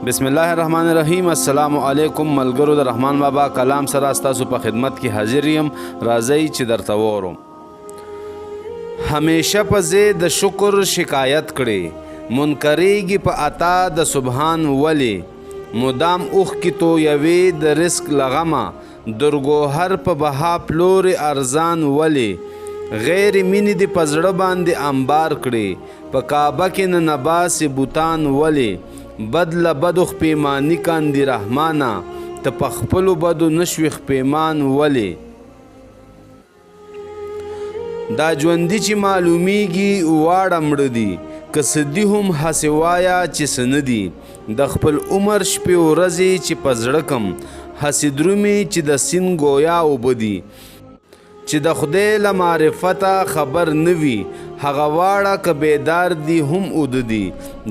بسم الله الرحمن الرحیم. السلام علیکم ملګرو. د رحمان بابا کلام سره ستاسو په خدمت کې حاضر یم. راځئ چې درته وورم. همیشه په زه د شکر شکایت کړي، منکریږي په عطا د سبحان ولی. مدام اوخ کی تو یوی د رزق لغمه، درګوهر په بها پلور ارزان ولی. غیر مینې د پزړه باندې انبار کړي، په کعبه کې نه نباس بوتان ولی. بدل بدخ پیمانی کاندی رحمانا، ته په خپلو بدو نشوي پیمان ولی. دا ژوندي چې معلومیږي واړه مړه دي، که څه دي هم هسې وایه چې څه نه دي. د خپل عمر شپې ورځې چې په زړه کم، هسې درومي چې د سیند ګویا اوبه دي. چې د خدای له معرفته خبر نه وي، هغه واړه که بیدار دي هم اوده دي.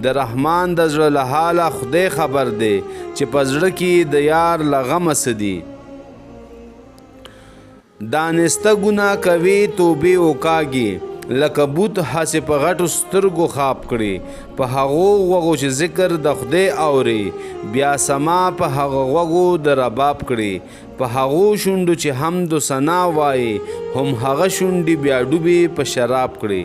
د رحمان د زړه له حاله خدای خبر دی، چې په زړه کې د یار له غمه څه دي. دانسته ګناه کوي توبې وکاږي، لکه بوت هسې په غټو سترګو خواب کړي. په هغو غوږو چې ذکر د خدای اوري، بیا سما په هغه غوږو د رباب کړي. په هغو شونډو چې حمد و ثنا وایي، هم هغه شونډې بیا ډوبې په شراب کړي.